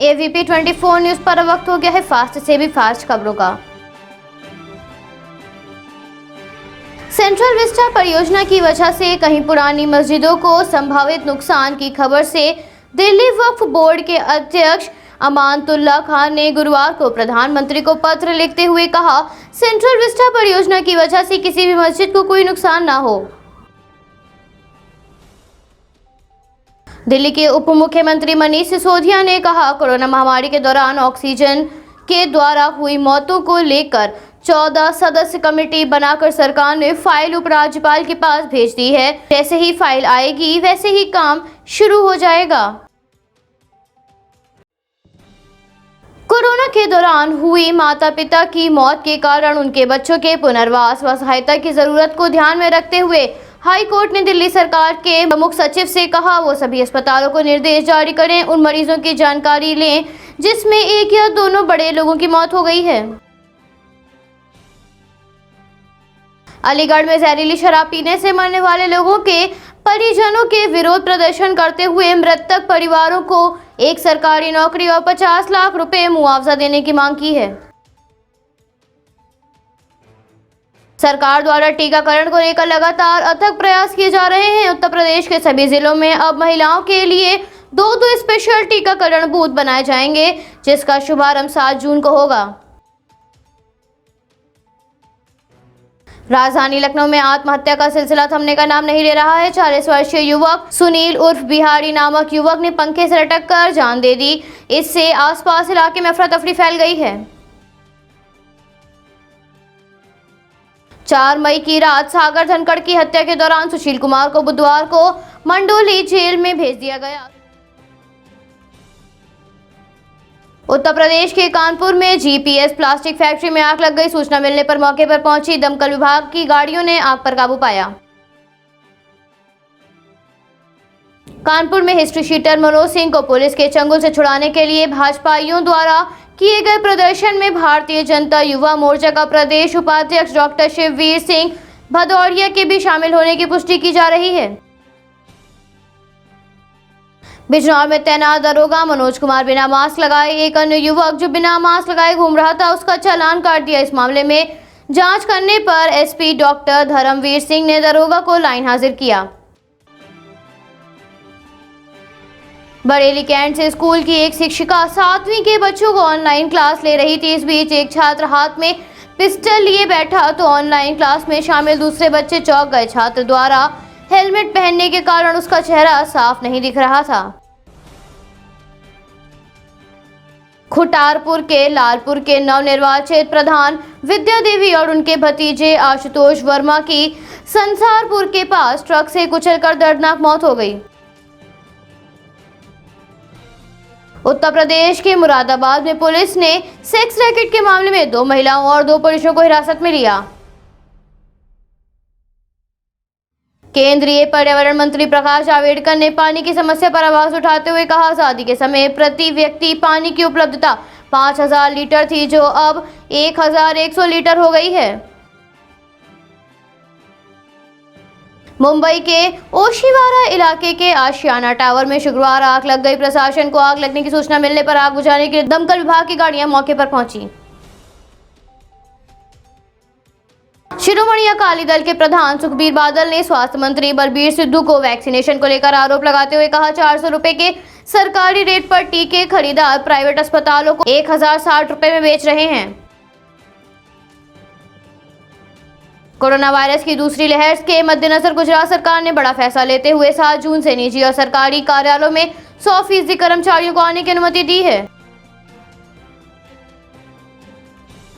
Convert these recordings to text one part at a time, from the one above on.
ABP 24 news पर वक्त हो गया है फास्ट से भी फास्ट खबरों का। सेंट्रल विस्टा परियोजना की वजह से कहीं पुरानी मस्जिदों को संभावित नुकसान की खबर से दिल्ली वक्फ बोर्ड के अध्यक्ष अमानतुल्लाह खान ने गुरुवार को प्रधानमंत्री को पत्र लिखते हुए कहा, सेंट्रल विस्टा परियोजना की वजह से किसी भी मस्जिद को कोई नुकसान ना हो। दिल्ली के उप मुख्यमंत्री मनीष सिसोदिया ने कहा, कोरोना महामारी के दौरान ऑक्सीजन के द्वारा हुई मौतों को लेकर 14 सदस्य कमेटी बनाकर सरकार ने फाइल उपराज्यपाल के पास भेज दी है। जैसे ही फाइल आएगी वैसे ही काम शुरू हो जाएगा। कोरोना के दौरान हुई माता पिता की मौत के कारण उनके बच्चों के पुनर्वास व सहायता की जरूरत को ध्यान में रखते हुए हाई कोर्ट ने दिल्ली सरकार के प्रमुख सचिव से कहा, वो सभी अस्पतालों को निर्देश जारी करें, उन मरीजों की जानकारी लें जिसमें एक या दोनों बड़े लोगों की मौत हो गई है। अलीगढ़ में जहरीली शराब पीने से मरने वाले लोगों के परिजनों के विरोध प्रदर्शन करते हुए मृतक परिवारों को एक सरकारी नौकरी और 50 लाख रुपए मुआवजा देने की मांग की है। सरकार द्वारा टीकाकरण को लेकर लगातार अथक प्रयास किए जा रहे हैं। उत्तर प्रदेश के सभी जिलों में अब महिलाओं के लिए दो स्पेशल टीकाकरण बूथ बनाए जाएंगे, जिसका शुभारंभ 7 जून को होगा। राजधानी लखनऊ में आत्महत्या का सिलसिला थमने का नाम नहीं ले रहा है। 40 वर्षीय युवक सुनील उर्फ बिहारी नामक युवक ने पंखे से लटक कर जान दे दी। इससे आसपास इलाके में अफरा तफरी फैल गई है। 4 मई की रात सागर धनखड़ की हत्या के दौरान सुशील कुमार को बुधवार को मंडोली जेल में भेज दिया गया। उत्तर प्रदेश के कानपुर में जीपीएस प्लास्टिक फैक्ट्री में आग लग गई। सूचना मिलने पर मौके पर पहुंची दमकल विभाग की गाड़ियों ने आग पर काबू पाया। कानपुर में हिस्ट्री शीटर मनोज सिंह को पुलिस के चंगुल से छुड़ाने के लिए भाजपाइयों द्वारा किए गए प्रदर्शन में भारतीय जनता युवा मोर्चा का प्रदेश उपाध्यक्ष डॉक्टर शिववीर सिंह भदौरिया के भी शामिल होने की पुष्टि की जा रही है। बिजनौर में तैनात दरोगा मनोज कुमार बिना मास्क लगाए एक अन्य युवक जो बिना मास्क लगाए घूम रहा था, उसका चालान काट दिया। इस मामले में जांच करने पर एसपी डॉक्टर धर्मवीर सिंह ने दरोगा को लाइन हाजिर किया। बरेली कैंट से स्कूल की एक शिक्षिका 7वीं के बच्चों को ऑनलाइन क्लास ले रही थी। इस बीच एक छात्र हाथ में पिस्टल लिए बैठा तो ऑनलाइन क्लास में शामिल दूसरे बच्चे चौंक गए। छात्र द्वारा हेलमेट पहनने के कारण उसका चेहरा साफ नहीं दिख रहा था। खुटारपुर के लालपुर के नवनिर्वाचित प्रधान विद्या देवी और उनके भतीजे आशुतोष वर्मा की संसारपुर के पास ट्रक से कुचलकर दर्दनाक मौत हो गई। उत्तर प्रदेश के मुरादाबाद में पुलिस ने सेक्स रैकेट के मामले में 2 महिलाओं और 2 पुरुषों को हिरासत में लिया। केंद्रीय पर्यावरण मंत्री प्रकाश जावड़ेकर ने पानी की समस्या पर आवाज उठाते हुए कहा, आजादी के समय प्रति व्यक्ति पानी की उपलब्धता 5000 लीटर थी, जो अब 1100 लीटर हो गई है। मुंबई के ओशिवारा इलाके के आशियाना टावर में शुक्रवार आग लग गई। प्रशासन को आग लगने की सूचना मिलने पर आग बुझाने के लिए दमकल विभाग की गाड़ियां मौके पर पहुंची। शिरोमणि अकाली दल के प्रधान सुखबीर बादल ने स्वास्थ्य मंत्री बलबीर सिद्धू को वैक्सीनेशन को लेकर आरोप लगाते हुए कहा, 400 रुपए के सरकारी रेट पर टीके खरीदार प्राइवेट अस्पतालों को 1060 रुपए में बेच रहे हैं। कोरोना वायरस की दूसरी लहर के मद्देनजर गुजरात सरकार ने बड़ा फैसला लेते हुए 7 जून से निजी और सरकारी कार्यालयों में 100% कर्मचारियों को आने की अनुमति दी है।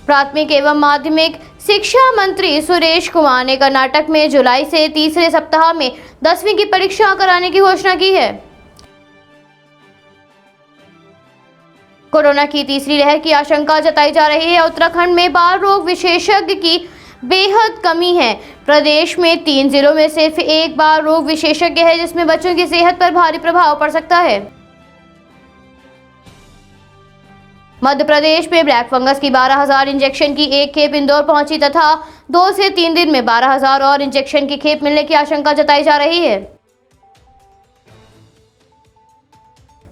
प्राथमिक एवं माध्यमिक शिक्षा मंत्री सुरेश कुमार ने कर्नाटक में जुलाई से तीसरे सप्ताह में 10वीं की परीक्षा कराने की घोषणा की है। कोरोना की तीसरी लहर की आशंका जताई जा रही है। उत्तराखंड में बाल रोग विशेषज्ञ की बेहद कमी है। प्रदेश में 3 जिलों में सिर्फ एक बाल रोग विशेषज्ञ है, जिसमें बच्चों की सेहत पर भारी प्रभाव पड़ सकता है। मध्य प्रदेश में ब्लैक फंगस की 12,000 इंजेक्शन की एक खेप इंदौर पहुंची तथा 2 से 3 दिन में 12,000 और इंजेक्शन की खेप मिलने की आशंका जताई जा रही है।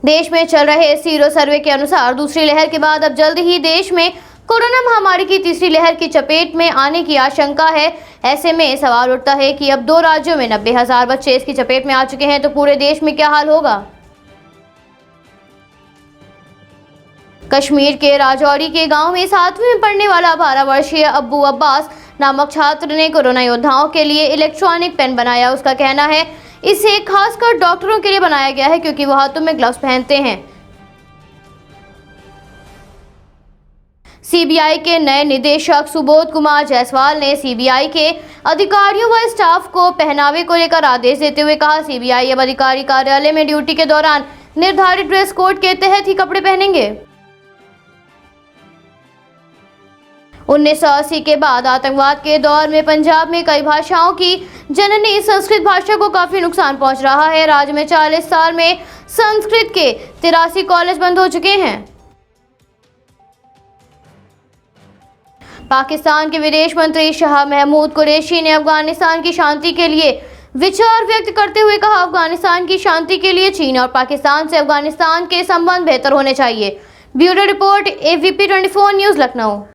देश में चल रहे सीरो सर्वे के अनुसार दूसरी लहर के बाद अब जल्द ही देश में कोरोना महामारी की तीसरी लहर की चपेट में आने की आशंका है। ऐसे में सवाल उठता है कि अब 2 राज्यों में 90,000 बच्चे इसकी चपेट में आ चुके हैं तो पूरे देश में क्या हाल होगा। कश्मीर के राजौरी के गांव में 7वीं में पढ़ने वाला 12 वर्षीय अब्बू अब्बास नामक छात्र ने कोरोना योद्धाओं के लिए इलेक्ट्रॉनिक पेन बनाया। उसका कहना है इसे खासकर डॉक्टरों के लिए बनाया गया है क्योंकि वो हाथों में ग्लव्स पहनते हैं। सीबीआई के नए निदेशक सुबोध कुमार जायसवाल ने सीबीआई के अधिकारियों व स्टाफ को पहनावे को लेकर आदेश देते हुए कहा, सीबीआई अब अधिकारी कार्यालय में ड्यूटी के दौरान निर्धारित ड्रेस कोड के तहत ही कपड़े पहनेंगे। 1980 के बाद आतंकवाद के दौर में पंजाब में कई भाषाओं की जननी संस्कृत भाषा को काफी नुकसान पहुंच रहा है। राज्य में 40 साल में संस्कृत के 83 कॉलेज बंद हो चुके हैं। पाकिस्तान के विदेश मंत्री शाह महमूद कुरैशी ने अफगानिस्तान की शांति के लिए विचार व्यक्त करते हुए कहा, अफगानिस्तान की शांति के लिए चीन और पाकिस्तान से अफगानिस्तान के संबंध बेहतर होने चाहिए। Bureau report AVP 24 news Lucknow.